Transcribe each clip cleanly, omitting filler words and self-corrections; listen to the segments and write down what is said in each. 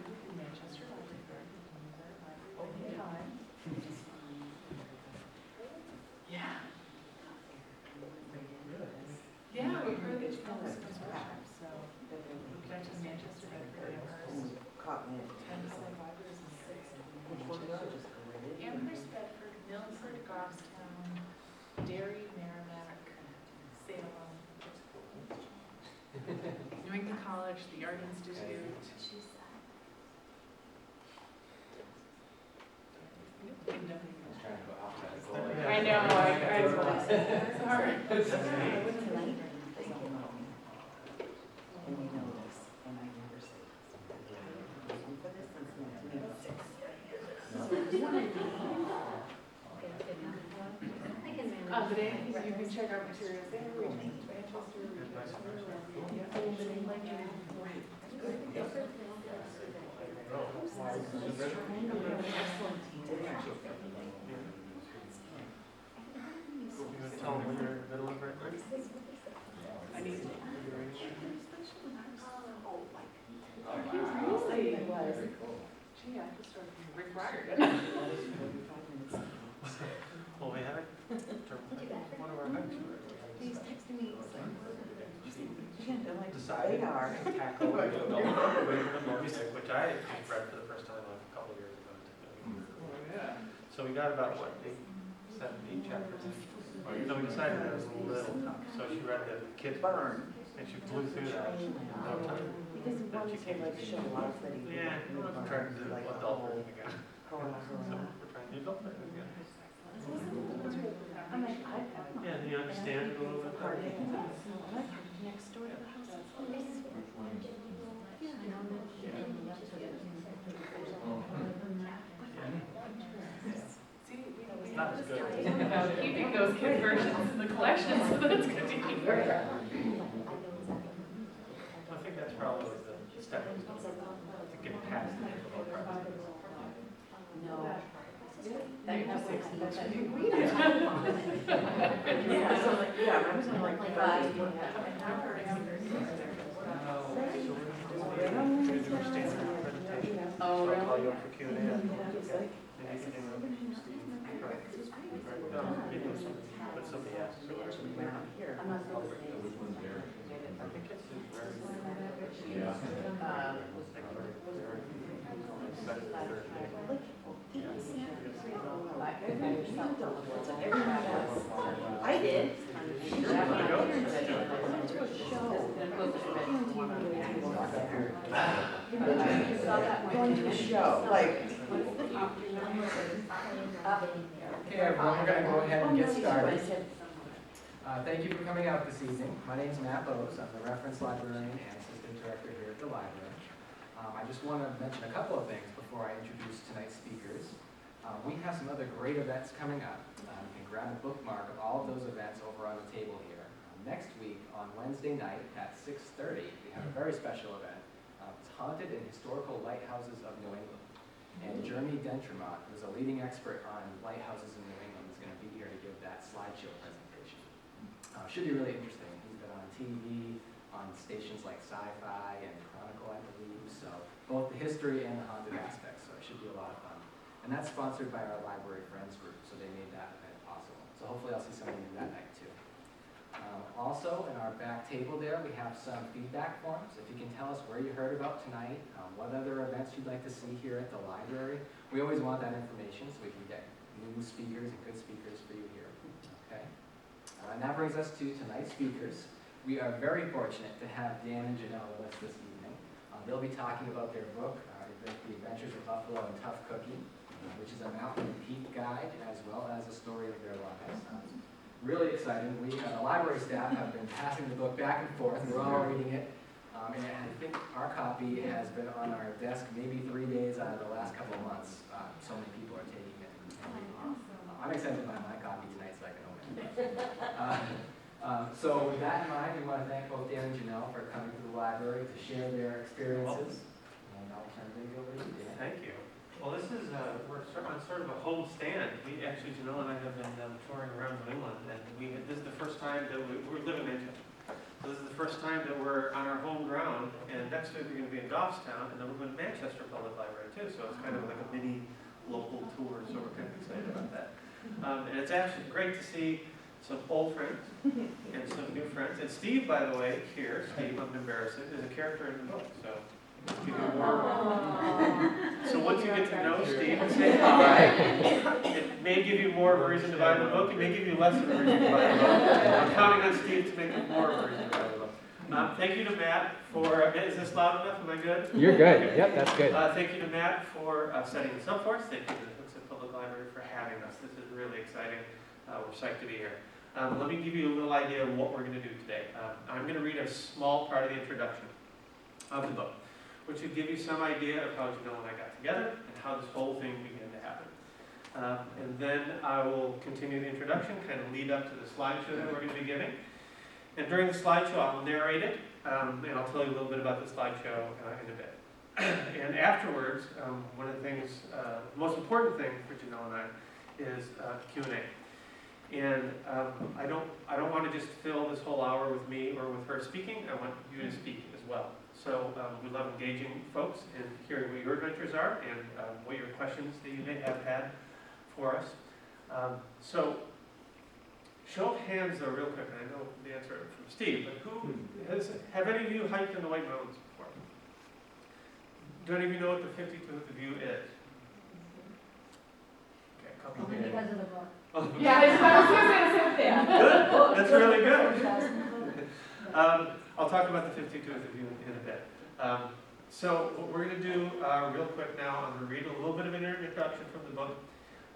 in Manchester Library. Open time. Yeah. Yeah, we heard that you called this workshop, so we connected to Manchester, Bedford, Amherst. Libraries in 6. Amherst, Bedford, Milford, Goffstown, Derry, Merrimack, Salem, New England College, the Art Institute. I know, I was sorry. And you know this, and I never say this. For this, Today, you can check out materials there, Manchester, Tell them when you're in the middle of it. I need to. Really? It was. Gee, I could start being Rick Ryder. Well, we have it. One of our next. He's texting me. Decided They are. to tackle the music, which I read for the first time like a couple of years ago. Yeah. So we got about what, 7, 8 chapters in. So we decided that was a little tough. So she read the Kids Burn, and she blew through that in no time. Because he wanted to like show off that he Yeah, we're trying to do like adult version again. So corona. we're trying to do adult version again. I'm like, I have my. Yeah, do you understand it a little bit better? Next door to the house. Yeah, I know. See, we Not as have this good. idea about keeping those kid versions in the collection, so that's good to hear. I think that's probably the step to get past the difficult part. No. That you're just explaining. Yeah, so like, yeah, I was like, Oh, really? I'll call you up for Q&A. Maybe you can but somebody asks or whatever. I'm not supposed to say. I think it's very, I did. Going to a show, like. Okay, everyone, we're going to go ahead and get started. Thank you for coming out this evening. My name is Matt Bowes. I'm the reference librarian and assistant director here at the library. I just want to mention a couple of things before I introduce tonight's speakers. We have some other great events coming up. You can grab a bookmark of all of those events over on the table here. Next week, on Wednesday night at 6:30, we have a very special event. It's Haunted and Historical Lighthouses of New England. And Jeremy Dentremont, who's a leading expert on lighthouses in New England, is going to be here to give that slideshow presentation. Should be really interesting. He's been on TV, on stations like Sci-Fi and Chronicle, I believe, so both the history and the haunted aspects, so it should be a lot of fun. And that's sponsored by our Library Friends group, so they made that event possible. So hopefully I'll see some of you that night too. Also, in our back table there, we have some feedback forms. If you can tell us where you heard about tonight, what other events you'd like to see here at the library. We always want that information so we can get new speakers and good speakers for you here. Okay? And that brings us to tonight's speakers. We are very fortunate to have Dan and Janelle with us this evening. They'll be talking about their book, The Adventures of Buffalo and Tough Cookie, which is a mountain and peak guide as well as a story of their lives. Really exciting. We, the library staff, have been passing the book back and forth. We're all reading it. And I think our copy has been on our desk maybe 3 days out of the last couple of months. So many people are taking it. I'm excited to buy my copy tonight so I can open it. So with that in mind, we want to thank both Dan and Janelle for coming to the library to share their experiences. And I'll turn things over to you, Dan. Thank you. Well, this is, we're on sort of a home stand. We actually, Janelle and I have been touring around New England, and this is the first time that we're living in Manchester. So this is the first time that we're on our home ground, and next week we're going to be in Goffstown, and then we're going to Manchester Public Library too. So it's kind of like a mini local tour, so we're kind of excited about that. And it's actually great to see some old friends and some new friends. And Steve, by the way, here, Steve, I'm embarrassed, is a character in the book. So let's give you more. So once you get to know Steve and say hi, it may give you more of a reason to buy the book. It may give you less of a reason to buy the book. I'm counting on Steve to make it more of a reason to buy the book. Thank you to Matt for, is this loud enough? Am I good? You're good. Okay. Yep, that's good. Thank you to Matt for setting this up for us. Thank you to the Hooksett Public Library for having us. This is really exciting. We're psyched to be here. Let me give you a little idea of what we're going to do today. I'm going to read a small part of the introduction of the book, which will give you some idea of how Janelle and I got together and how this whole thing began to happen. And then I will continue the introduction, kind of lead up to the slideshow that we're going to be giving. And during the slideshow, I'll narrate it, and I'll tell you a little bit about the slideshow in a bit. And afterwards, one of the things, the most important thing for Janelle and I is Q&A. And I don't want to just fill this whole hour with me or with her speaking. I want you to speak as well. So we love engaging folks and hearing what your adventures are and what your questions that you may have had for us. So show of hands though, real quick. And I know the answer from Steve, but who have any of you hiked in the White Mountains before? Do any of you know what the 52th of view is? Okay, a couple of you. Because of the book. Yeah, I was going to say the same thing. Good. That's really good. I'll talk about the 52nd of view in a bit. So what we're going to do real quick now, I'm going to read a little bit of an introduction from the book,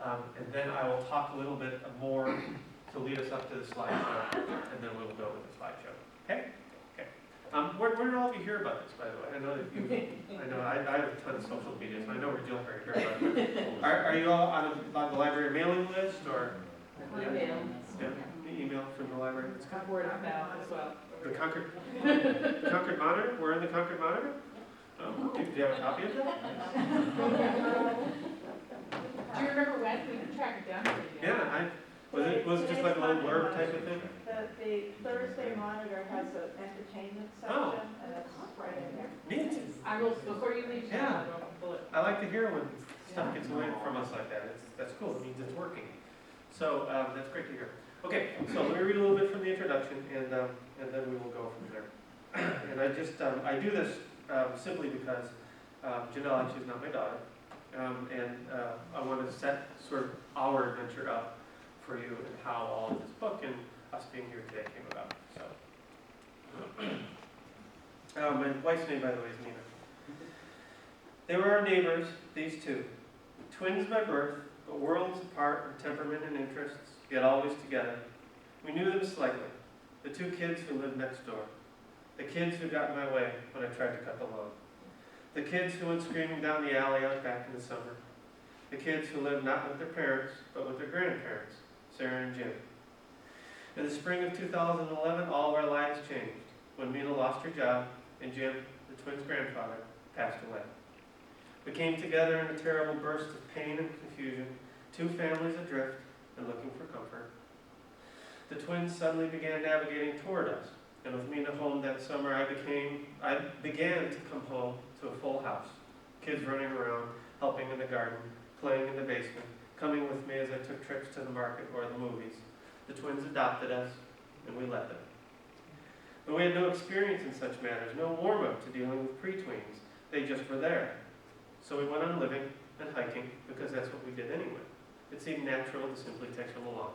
and then I will talk a little bit more to lead us up to the slideshow, and then we'll go with the slideshow. Okay? Okay. Where did all of you hear about this, by the way? I know that you. I have a ton of social media, so I know where Jill heard about it. Are you all on the library mailing list or? Email. Yeah, email from the library. Got word of mouth as well. The Concord Monitor? We're in the Concord Monitor? Do you have a copy of that? Do you remember when? We can track it down for you. Yeah, was it just like a little blurb type of thing? The Thursday Monitor has an entertainment Oh. section, and it's right in there. Neat. I will, before you leave, Yeah. I'll pull it. I like to hear when stuff gets away from us like that. That's cool. It means it's working. So that's great to hear. Okay, so let me read a little bit from the introduction, and then we will go from there. And I do this simply because Janelle actually is not my daughter, and I want to set sort of our adventure up for you and how all of this book and us being here today came about. So, my wife's name, by the way, is Nina. They were our neighbors, these two, twins by birth, but worlds apart in temperament and interests, yet always together. We knew them slightly, the two kids who lived next door, the kids who got in my way when I tried to cut the lawn, the kids who went screaming down the alley out back in the summer, the kids who lived not with their parents, but with their grandparents, Sarah and Jim. In the spring of 2011, all of our lives changed when Mina lost her job and Jim, the twins' grandfather, passed away. We came together in a terrible burst of pain and confusion, two families adrift and looking for comfort. The twins suddenly began navigating toward us, and with Mina home that summer, I began to come home to a full house, kids running around, helping in the garden, playing in the basement, coming with me as I took trips to the market or the movies. The twins adopted us, and we let them. But we had no experience in such matters, no warm-up to dealing with pre-tweens. They just were there. So we went on living and hiking because that's what we did anyway. It seemed natural to simply take them along.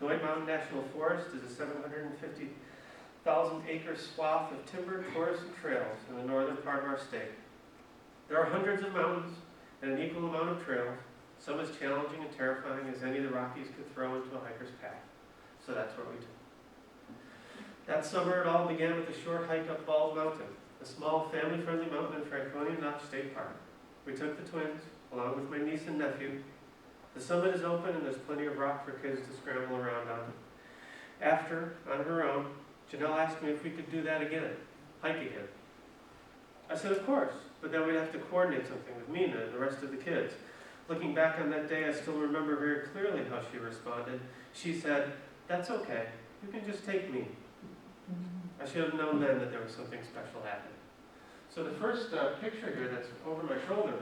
The White Mountain National Forest is a 750,000-acre swath of timbered forests and trails in the northern part of our state. There are hundreds of mountains and an equal amount of trails, some as challenging and terrifying as any the Rockies could throw into a hiker's path. So that's where we took. That summer, it all began with a short hike up Bald Mountain, a small family-friendly mountain in Franconia Notch State Park. We took the twins, along with my niece and nephew. The summit is open and there's plenty of rock for kids to scramble around on. After, on her own, Janelle asked me if we could do that again, hike again. I said, of course, but then we'd have to coordinate something with Mina and the rest of the kids. Looking back on that day, I still remember very clearly how she responded. She said, "That's okay, you can just take me." I should have known then that there was something special happening. So the first picture here that's over my shoulder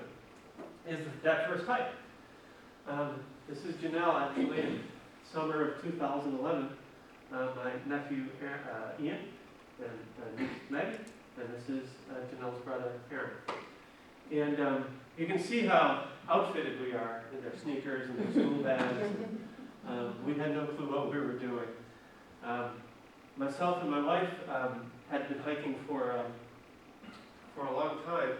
is that first hike. This is Janelle, actually, in summer of 2011. My nephew Ian and niece Maggie, and this is Janelle's brother Aaron. And you can see how outfitted we are in their sneakers and their school bags. We had no clue what we were doing. Myself and my wife had been hiking for a long time.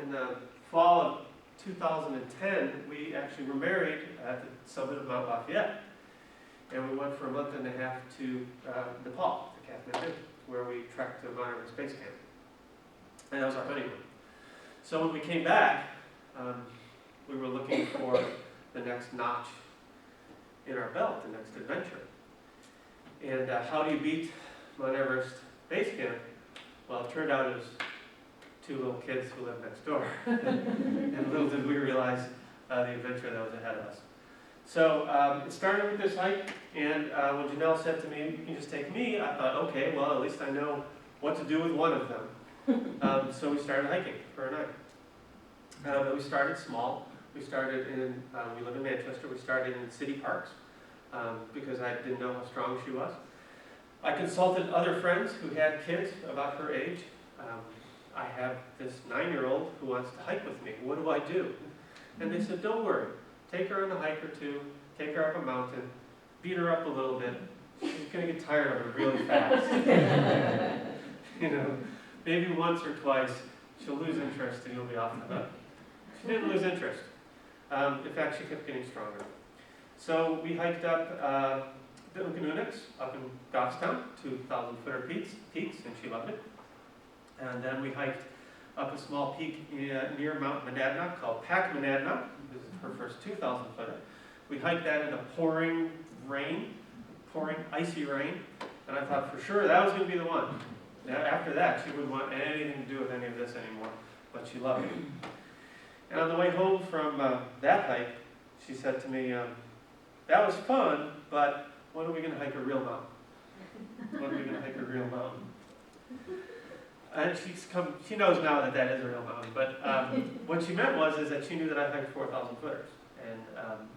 In the fall of 2010, we actually were married at the summit of Mount Lafayette. And we went for a month and a half to Nepal, to Kathmandu, where we trekked to Mount Everest Base Camp. And that was our honeymoon. So when we came back, we were looking for the next notch in our belt, the next adventure. And how do you beat Mount Everest Base Camp? Well, it turned out it was two little kids who lived next door. And little did we realize the adventure that was ahead of us. So it started with this hike, and when Janelle said to me, "You can just take me," I thought, okay, well, at least I know what to do with one of them. So we started hiking for a night. We started small. We started in, we live in Manchester, we started in city parks because I didn't know how strong she was. I consulted other friends who had kids about her age. I have this 9-year-old who wants to hike with me. What do I do? And they said, don't worry. Take her on a hike or two, take her up a mountain, beat her up a little bit. She's going to get tired of it really fast. You know, maybe once or twice she'll lose interest and you'll be off the hook. She didn't lose interest. In fact, she kept getting stronger. So we hiked up the Ukanunuks up in Goffstown, 2,000-footer peaks, and she loved it. And then we hiked up a small peak near Mount Monadnock called Pack Monadnock. This is her first 2,000-footer. We hiked that in a pouring icy rain, and I thought for sure that was going to be the one. Now, after that, she wouldn't want anything to do with any of this anymore, but she loved it. And on the way home from that hike, she said to me, that was fun, but when are we going to hike a real mountain? When are we going to hike a real mountain? And she knows now that that is a real mountain, but what she meant is that she knew that I hiked 4,000 footers. And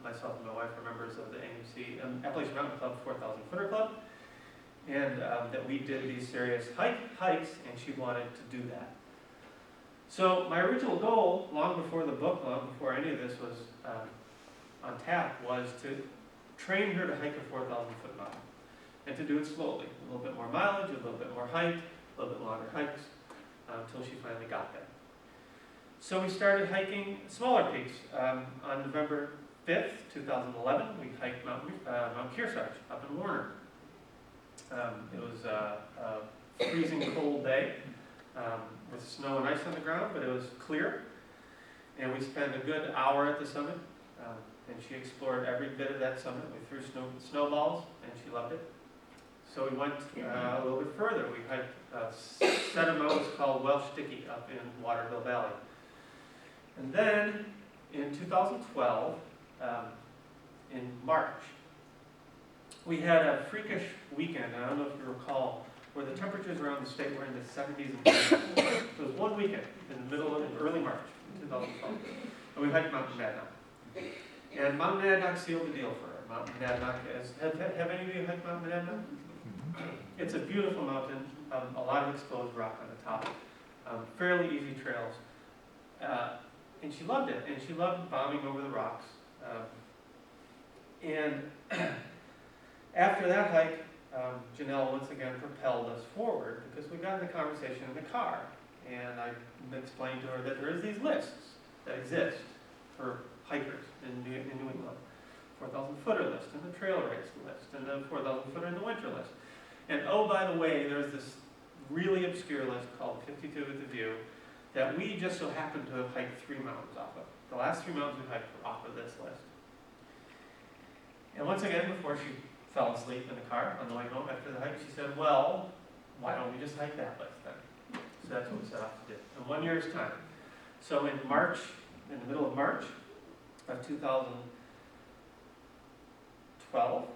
myself and my wife are members of the AMC, Appalachian Mountain Club 4,000-footer club, and that we did these serious hikes, and she wanted to do that. So my original goal, long before the book, long before any of this was on tap, was to train her to hike a 4,000-foot mountain, and to do it slowly, a little bit more mileage, a little bit more height, a little bit longer hikes, until she finally got there. So we started hiking smaller peaks. On November 5th, 2011, we hiked Mount Kearsarge up in Warner. It was a freezing cold day with snow and ice on the ground, but it was clear. And we spent a good hour at the summit, and she explored every bit of that summit. We threw snowballs, and she loved it. So we went a little bit further. We hiked a set of mountains called Welsh Sticky up in Waterville Valley. And then in 2012, in March, we had a freakish weekend, I don't know if you recall, where the temperatures around the state were in the 70s and 80s. It was one weekend in early March in 2012. And we hiked Mount Monadnock. And Mount Monadnock sealed the deal for her. Mount Monadnock have any of you hiked Mount Monadnock? It's a beautiful mountain, a lot of exposed rock on the top, fairly easy trails. And she loved it, and she loved bombing over the rocks. And after that hike, Janelle once again propelled us forward because we got in the conversation in the car. And I explained to her that there is these lists that exist for hikers in New England. 4,000-footer list, and the trail race list, and the 4,000-footer in the winter list. And oh, by the way, there's this really obscure list called 52 with a View that we just so happen to have hiked 3 mountains off of. The last 3 mountains we hiked were off of this list. And once again, before she fell asleep in the car on the way home after the hike, she said, well, why don't we just hike that list then? So that's what we set off to do in 1 year's time. So in March, in the middle of March of 2012,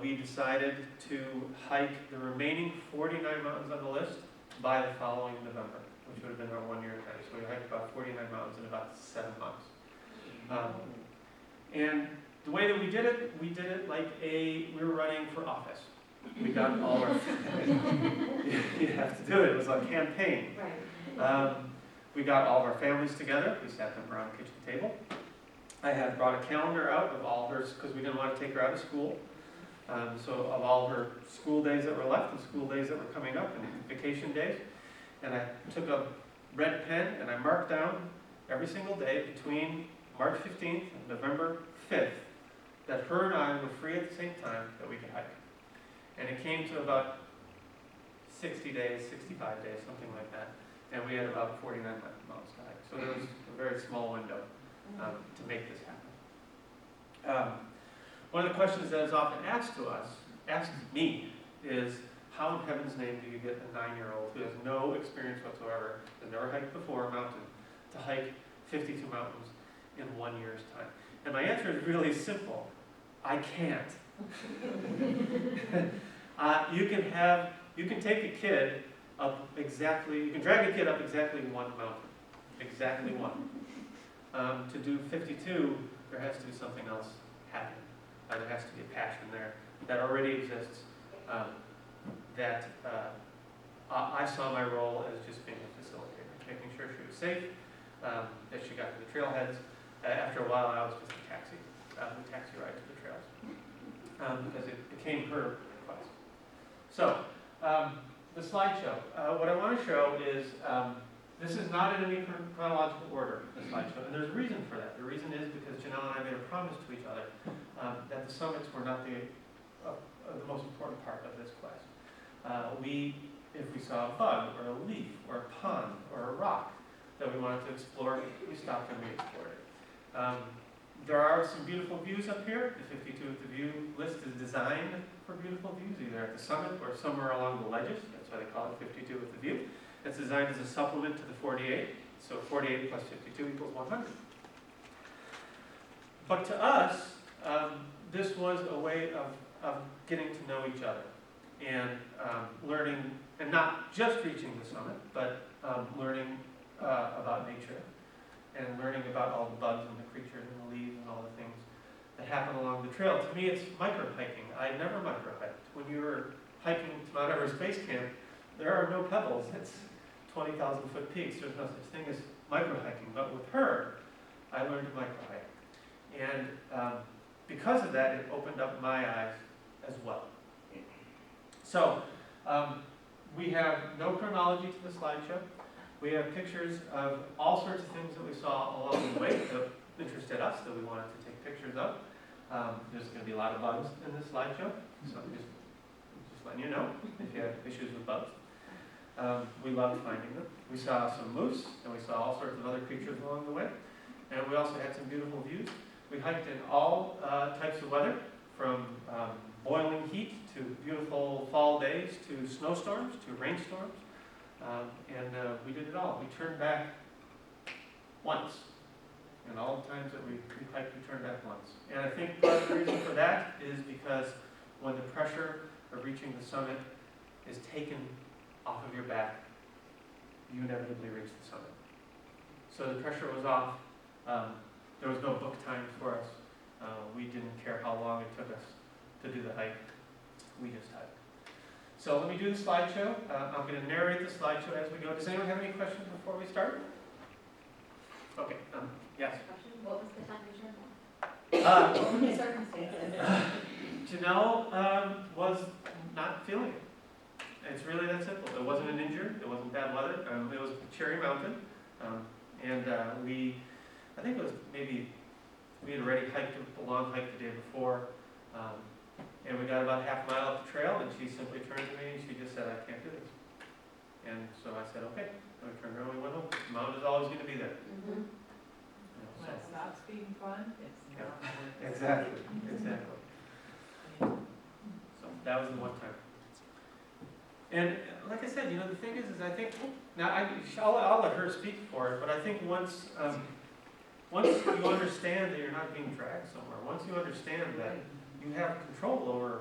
we decided to hike the remaining 49 mountains on the list by the following November, which would have been our 1-year trip. So we hiked about 49 mountains in about 7 months. And the way that we did it like we were running for office. We got all our, you have to do it, it was like a campaign. We got all of our families together, we sat them around the kitchen table. I had brought a calendar out of all hers, because we didn't want to take her out of school. So of all her school days that were left, and school days that were coming up, and vacation days. And I took a red pen and I marked down every single day between March 15th and November 5th that her and I were free at the same time that we could hike. And it came to about 60 days, 65 days, something like that. And we had about 49 miles to hike. So there was a very small window to make this happen. One of the questions that is often asked me, is how in heaven's name do you get a 9-year-old who has no experience whatsoever, has never hiked before a mountain, to hike 52 mountains in 1 year's time? And my answer is really simple. I can't. You can take a kid up exactly, you can drag a kid up exactly one mountain. Exactly one. To do 52, there has to be something else happening. There has to be a passion there that already exists. I saw my role as just being a facilitator, making sure she was safe, that she got to the trailheads. After a while, I was just a taxi ride to the trails, because it became her request. So, the slideshow. What I want to show is, this is not in any chronological order, the slideshow, and there's a reason for that. The reason is because Janelle and I made a promise to each other that the summits were not the most important part of this quest. If we saw a bug, or a leaf, or a pond, or a rock that we wanted to explore, we stopped and we explored it. There are some beautiful views up here. The 52 with the view list is designed for beautiful views, either at the summit or somewhere along the ledges. That's why they call it 52 with the view. It's designed as a supplement to the 48. So 48 plus 52 equals 100. But to us, this was a way of getting to know each other and learning, and not just reaching the summit, but learning about nature and learning about all the bugs and the creatures and the leaves and all the things that happen along the trail. To me, it's micro-hiking. I never micro-hiked. When you were hiking to Mount Everest Base Camp, there are no pebbles. It's 20,000 foot peaks. There's no such thing as micro-hiking. But with her, I learned to micro-hike. And because of that, it opened up my eyes as well. So, we have no chronology to the slideshow. We have pictures of all sorts of things that we saw along the way that interested us, that we wanted to take pictures of. There's going to be a lot of bugs in this slideshow, so just letting you know if you have issues with bugs. We loved finding them. We saw some moose, and we saw all sorts of other creatures along the way. And we also had some beautiful views. We hiked in all types of weather, from boiling heat to beautiful fall days to snowstorms to rainstorms. And we did it all. We turned back once. And all the times that we hiked, we turned back once. And I think part of the reason for that is because when the pressure of reaching the summit is taken off of your back, you inevitably reach the summit. So the pressure was off. There was no book time for us. We didn't care how long it took us to do the hike. We just hiked. So let me do the slideshow. I'm going to narrate the slideshow as we go. Does anyone have any questions before we start? Okay. Yes. What was the time you turned on? What were the circumstances? Janelle was not feeling it. It's really that simple. It wasn't an injury. It wasn't bad weather. It was Cherry Mountain. I think it was maybe, we had already hiked a long hike the day before. And we got about half a mile up the trail, and she simply turned to me and she just said, I can't do this. And so I said, okay. And we turned around and we went home. The mountain is always going to be there. When So, it stops being fun, it's not. exactly. So that was the one time. And like I said, the thing is I think, now I'll let her speak for it, but I think once you understand that you're not being dragged somewhere, once you understand that you have control over,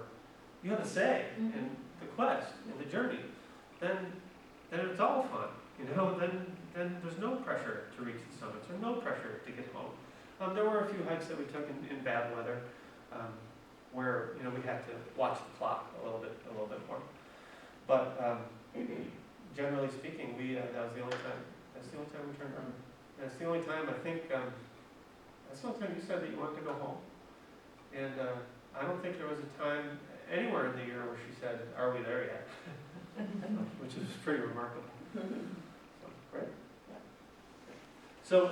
you have a say in the quest, in the journey, then it's all fun, then there's no pressure to reach the summits or no pressure to get home. There were a few hikes that we took in bad weather, where we had to watch the clock a little bit more. But generally speaking, that was the only time. That's the only time we turned around. That's the only time I think. That's the only time you said that you wanted to go home. And I don't think there was a time anywhere in the year where she said, "Are we there yet?" Which is pretty remarkable. So, great. So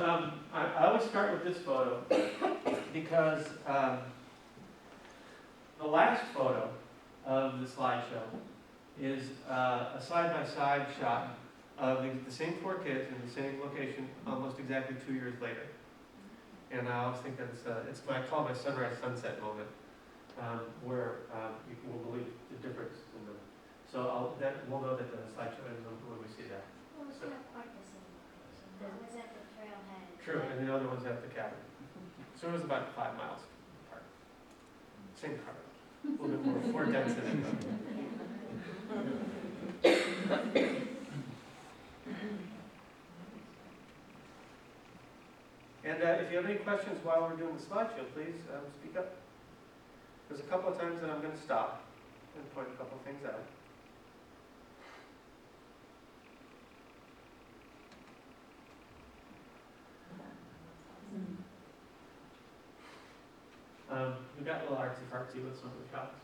I always start with this photo because the last photo of the slideshow is a side-by-side shot of the same 4 kids in the same location almost exactly 2 years later. And I always think that's, I call it my sunrise-sunset moment, where you will believe the difference in them. So we'll know that the slideshow is when we see that. Well, it's not quite the same location. That was at the trailhead. True, and the other one's at the cabin. So it was about 5 miles apart. Same car, a little bit more dense in it though. And if you have any questions while we're doing the slideshow, please speak up. There's a couple of times that I'm going to stop and point a couple of things out. We got a little artsy-fartsy with some of the shots.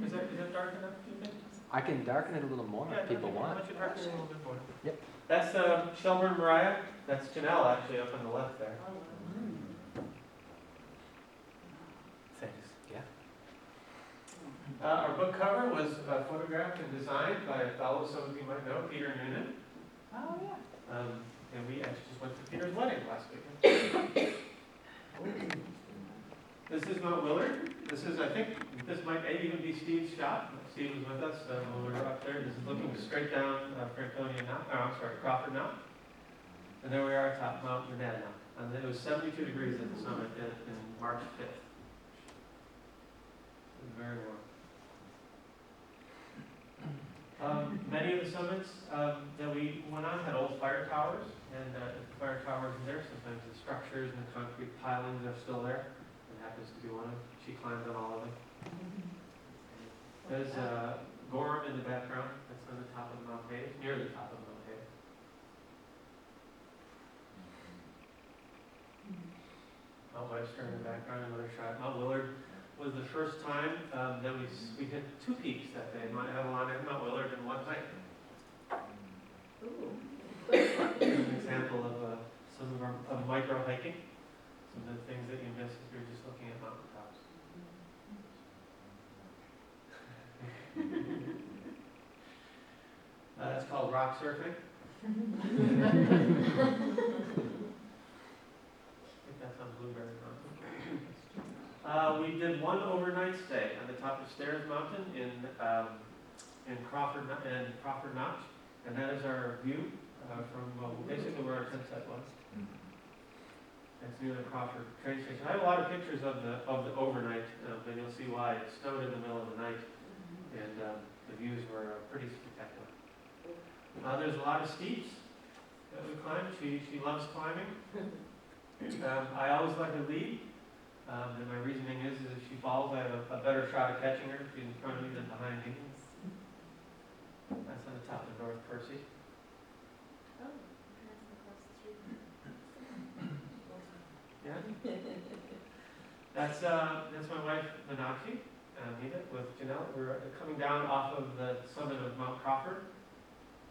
Is that dark enough, do you think? I can darken it a little more if people want. Why don't you darken it a little bit more? Yep. That's Shelburne Mariah. That's Janelle, actually, up on the left there. Thanks. Yeah. Our book cover was photographed and designed by a fellow some of you might know, Peter Noonan. Oh, yeah. And we actually just went to Peter's wedding last weekend. This is Mount Willard. This is, I think, this might even be Steve's shot. Steve was with us when we were up there. This is looking straight down Crawford Mountain. And there we are atop Mount Renetta now. And it was 72 degrees at the summit in March 5th. It was very warm. Many of the summits that we went on had old fire towers. And if the fire towers are there, sometimes the structures and the concrete pilings are still there. Happens to be one of them. She climbed on all of them. There's Gorham in the background. That's on the top of Mount Hay, near the top of Mount Hay. Mount Webster in the background, another shot. Mount Willard was the first time that we hit 2 peaks that day. Mount Avalon and Mount Willard in one night. An example of some of our micro hiking. Some of the things that you miss if you're just looking at mountain tops. That's called rock surfing. I think that's on Blueberry Mountain. We did one overnight stay on the top of Stairs Mountain in Crawford Notch, and that is our view from basically where our tent set was. That's near the Crawford train station. I have a lot of pictures of the overnight, and you'll see why. It snowed in the middle of the night, and the views were pretty spectacular. There's a lot of steeps that we climbed. She loves climbing. I always let her lead, and my reasoning is if she falls, I have a better shot of catching her if she's in front of me than behind me. That's on the top of North Percy. Oh, that's across the street. Yeah. That's my wife, Meenakshi, Nita, with Janelle. We're coming down off of the summit of Mount Crawford.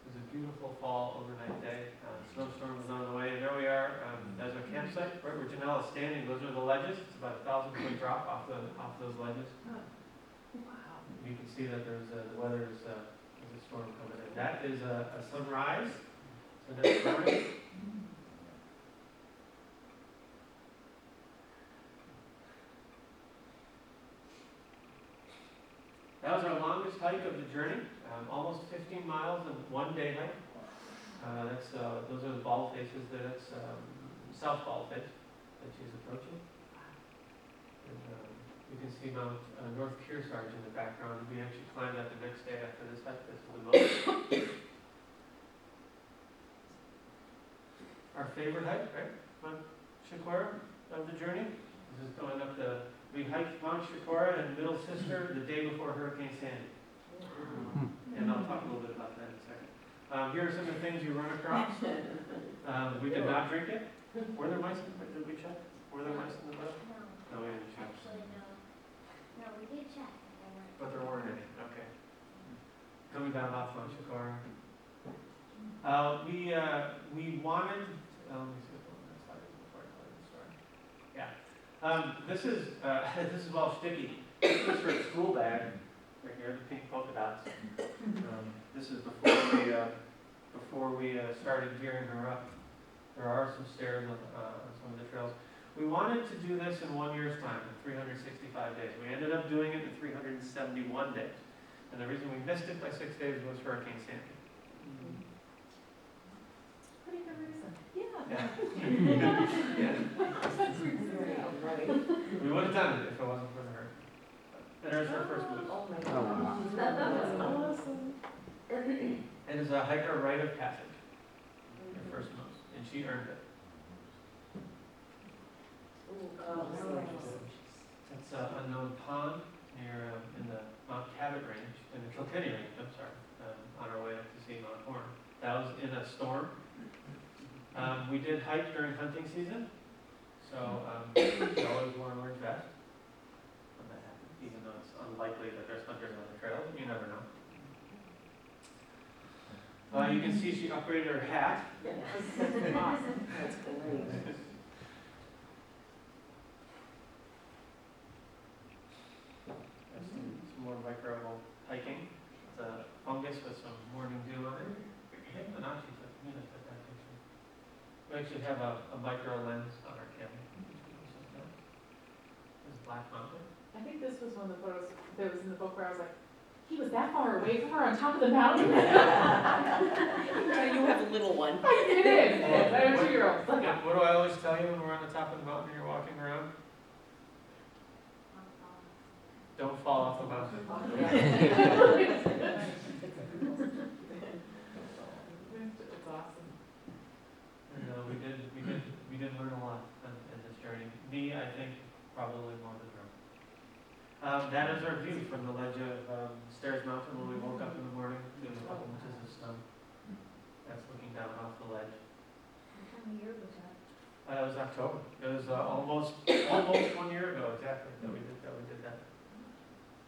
It was a beautiful fall overnight day. Snowstorm was on the way, and there we are. There's our campsite, right where Janelle is standing. Those are the ledges. It's about 1,000-foot drop off those ledges. Wow. You can see that there's the weather is there's a storm coming in. That is a sunrise. So that's morning. That was our longest hike of the journey, almost 15 miles in one day hike. Those are the bald faces. South bald face that she's approaching. And, You can see Mount North Kearsarge in the background. We actually climbed that the next day after this hike. This is the most. Our favorite hike, right? Mount Shikora of the journey. This is going up the. We hiked Mount Shikora and Middle Sister the day before Hurricane Sandy. And I'll talk a little bit about that in a second. Here are some of the things you run across. We did not drink it. Were there mice in the Did we check? Were there mice in the mud? No, we didn't check. Actually, no. No, we did check. But there weren't any. Okay. Coming down off Mount Shikora. We wanted. Let me see if the slide is before I tell you the story. Yeah. This is all sticky. This is her school bag. Right here, the pink polka dots. This is before we started gearing her up. There are some stairs on some of the trails. We wanted to do this in 1 year's time, in 365 days. We ended up doing it in 371 days. And the reason we missed it by 6 days was Hurricane Sandy. Pretty good reason. Yeah. Yeah. We would have done it if it wasn't for the hurricane. And there's her first move. Oh my God. That's awesome. It is a hiker rite of passage. Her first move. And she earned it. It's an unknown pond near in the Mount Cabot range, in the Kilkenny range, I'm sorry, on our way up to see Mount Horn. That was in a storm. We did hike during hunting season, so we always wore an orange vest when that happens, even though it's unlikely that there's hunters on the trail, you never know. You can see she upgraded her hat. Awesome. That's great. There's some more micro hiking. It's a fungus with some morning dew on it. Fibonacci took that picture. We actually have a micro lens on our camera. This is Black Mountain. I think this was one of the photos that was in the book where I was like, he was that far away from her on top of the mountain? You have a little one. I did. I have a 2-year-old. Look What do I always tell you when we're on the top of the mountain and you're walking around? Don't fall off the mountain. It's awesome. And we did learn a lot in this journey. Me, I think, probably more than her. That is our view from the ledge of Stairs Mountain when we woke up in the morning to a couple inches of snow. That's looking down off the ledge. What time of year was that? It was October. It was almost 1 year ago exactly that we did that.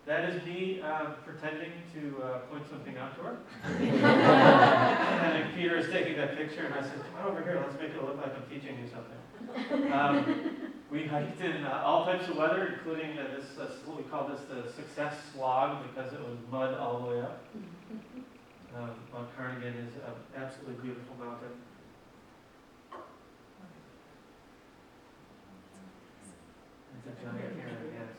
That is me pretending to point something out to her. And Peter is taking that picture, and I said, "Come on over here. Let's make it look like I'm teaching you something." We hiked in all types of weather, including we call this the Success Slog because it was mud all the way up. Mount Carnigan is an absolutely beautiful mountain. It's a giant heron, yes.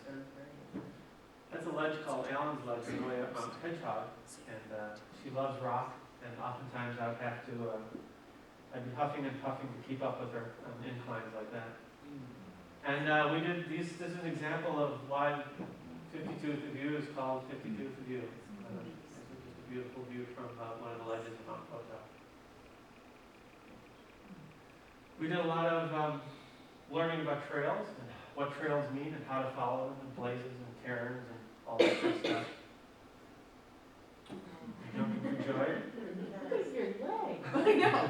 That's a ledge called Allen's Ledge on the way up Mount Hedgehog, and she loves rock, and oftentimes I would have to, I'd be huffing and puffing to keep up with her on inclines like that. And we did these. This is an example of why 52th View is called 52th View. It's just a beautiful view from one of the ledges of Mount Hotel. We did a lot of learning about trails and what trails mean and how to follow them, and blazes and cairns and all that good stuff. You jumping for joy? Look at your leg. I know.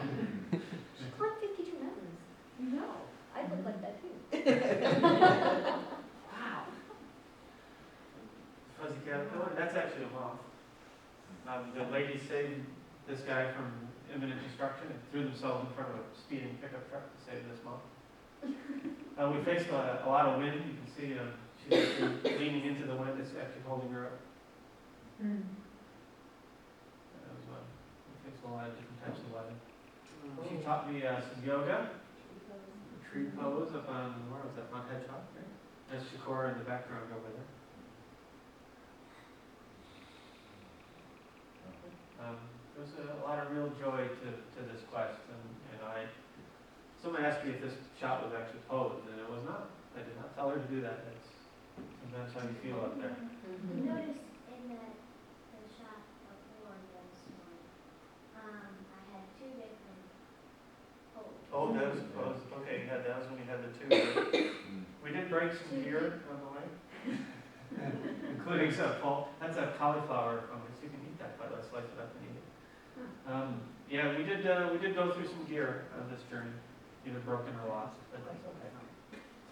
She climbed 52 mountains. No. I look like that too. Wow. Fuzzy caterpillar, that's actually a moth. The ladies saved this guy from imminent destruction and threw themselves in front of a speeding pickup truck to save this moth. We faced a lot of wind. You can see she's actually leaning into the wind. It's actually holding her up. That was we faced a lot of different types of weather. She taught me some yoga. Tree pose up on, where was that, Mount Hedgehog, right? There's Shikora in the background over there. There's a lot of real joy to this quest, and someone asked me if this shot was actually posed, and it was not. I did not tell her to do that. It's And that's how you feel up there. You notice in the shot before this one, I had two different holes. Oh, okay, you had that was when you had the two. We did break some gear on the way. Including some, that's a cauliflower fungus, you can eat that, but let's slice it up and eat it. Yeah, we did go through some gear on this journey, either broken or lost, but that's okay.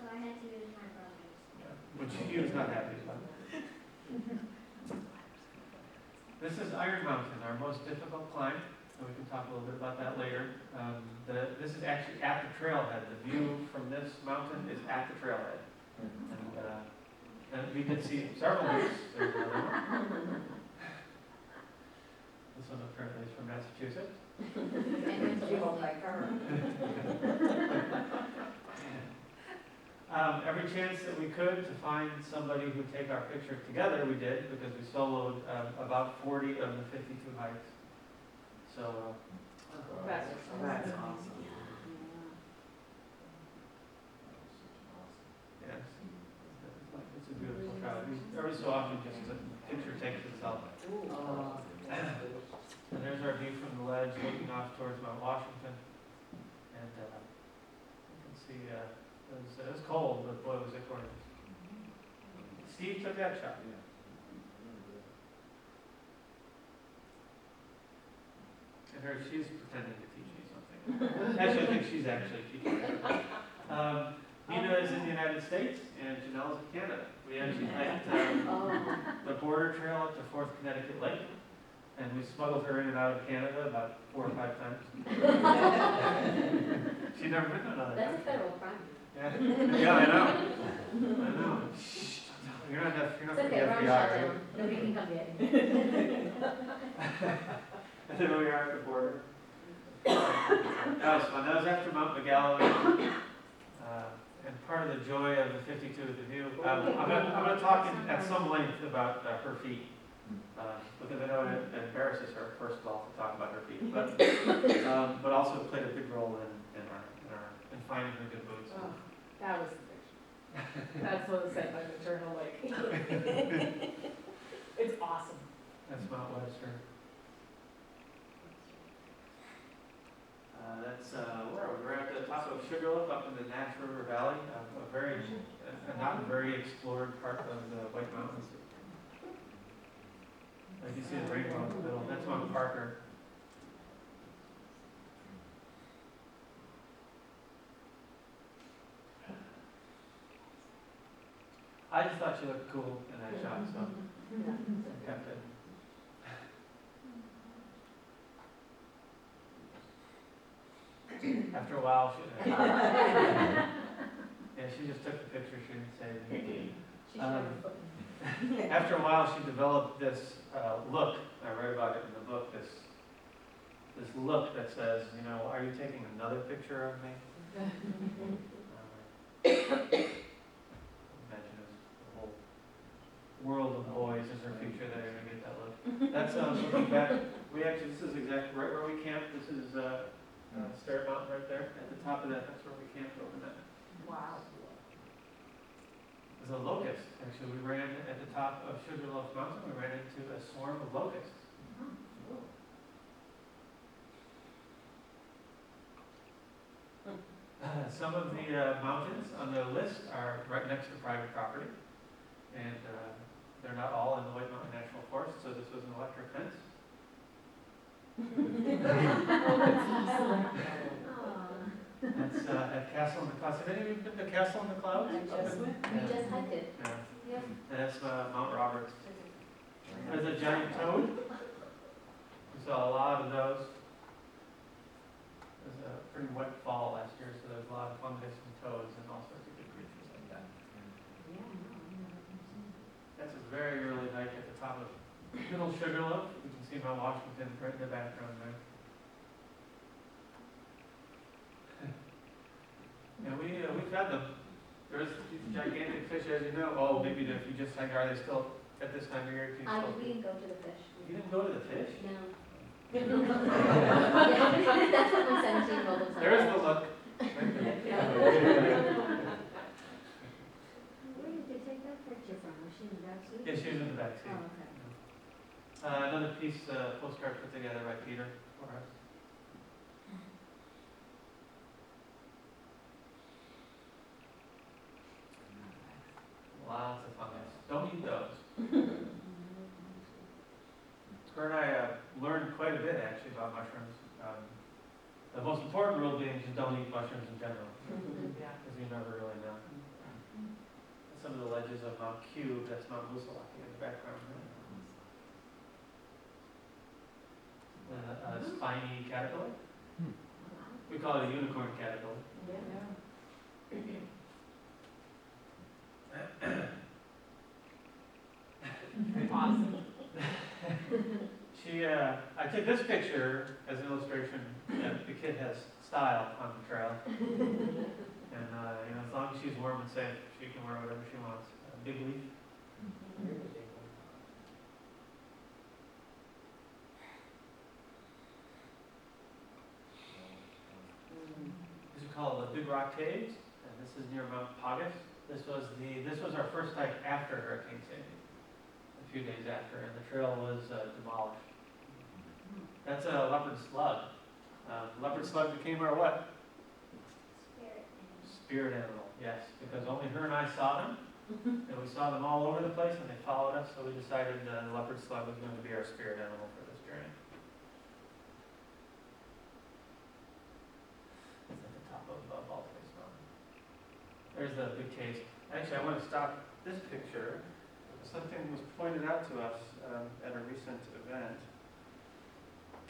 So I had to use my brother's. Yeah, which he was not happy about. This is Iron Mountain, our most difficult climb, and we can talk a little bit about that later. This is actually at the trailhead. The view from this mountain is at the trailhead. And we did see several moose. There's another one. This one apparently is from Massachusetts. Every chance that we could to find somebody who'd take our picture together, we did, because we soloed about 40 of the 52 hikes. So, That's awesome. yes, it's a beautiful trail. Every so often, just the picture takes itself. And there's our view from the ledge, looking off towards Mount Washington. And you can see it was cold, but boy, was it gorgeous. Steve took that shot. And she's pretending to teach me something. Actually, I think she's actually teaching me. Nina is in the United States, and Janelle is in Canada. We actually hiked the border trail up to 4th Connecticut Lake, and we smuggled her in and out of Canada about 4 or 5 times. She'd never been to another That's a country. federal crime. Yeah, yeah, I know. Shh, you're not It's from okay, the we're on FBI, are you? shutdown. Nobody can come yet. And then we are at the border. That was fun. That was after Mount McGalloway. And part of the joy of the 52 is the view. I'm going to talk at some length about her feet. Because I know it embarrasses her, first of all, to talk about her feet. But also played a big role in finding her good boots. Oh, that was the picture. That's what was said by the journal, like. It's awesome. That's Mount Webster. That's where are we? We're at the top of Sugarloaf, up in the Nash River Valley, a not very explored part of the White Mountains. Like you see the rainbow in the middle. That's Mount Parker. I just thought she looked cool in that shot, so I kept it. After a while, she just took the picture. She didn't say anything. After a while, she developed this look. I read about it in the book. This look that says, are you taking another picture of me? Imagine the whole world of boys is her future that are going to get that look. That's looking back. This is exactly right where we camped. This is Stair Mountain right there. At the top of that, that's where we camped over that. Wow. There's a locust. Actually, we ran at the top of Sugarloaf Mountain. We ran into a swarm of locusts. Some of the mountains on the list are right next to private property, and they're not all in the White Mountain National Forest, so this was an electric fence. That's at Castle in the Clouds. Have any of you been to Castle in the Clouds? We just hiked it. Yeah. Yep. And that's Mount Roberts. There's a giant toad. We saw a lot of those. It was a pretty wet fall last year, so there's a lot of fungus and toads and all sorts of good creatures like that. That's a very early hike at the top of Middle Sugarloaf. You can see Mount Washington right in the background there. And we fed them. There's these gigantic fish, as you know. Oh, maybe if you just hike, are they still at this time of year? We didn't go to the fish. You didn't go to the fish? No. That's what my 17-year-old was like. There's the look. Where did you take that picture from? Another piece, postcard put together by Peter for us. Lots of fungus. Don't eat those. Her and I learned quite a bit actually about mushrooms. The most important rule being just don't eat mushrooms in general, because you never really know. Some of the ledges of Mount Cube, that's Mount Musalaki in the background. A spiny caterpillar. We call it a unicorn caterpillar. Awesome. I took this picture as an illustration that the kid has style on the trail. And, as long as she's warm and safe, she can wear whatever she wants. Big leaf. These are called the Big Rock Caves, and this is near Mount Pagas. This was our first hike after Hurricane Sandy, a few days after, and the trail was demolished. That's a leopard slug. Leopard slug became our what? Spirit animal, yes, because only her and I saw them, and we saw them all over the place, and they followed us, so we decided the leopard slug was going to be our spirit animal for this journey. It's at the top of Baldface Mountain. There's the big case. Actually, I want to stop this picture. Something was pointed out to us at a recent event.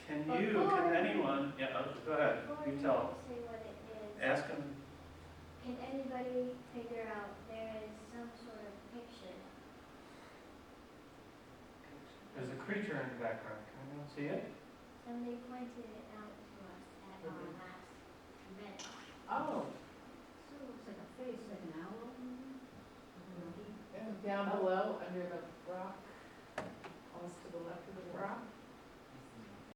Can anyone, go ahead, you tell. Say what it is. Ask them. Can anybody figure out there is some sort of picture? There's a creature in the background. Can anyone see it? Somebody pointed it out to us at our last event. Oh, So it looks like a face, like an owl. down below, under the rock, almost to the left of the rock.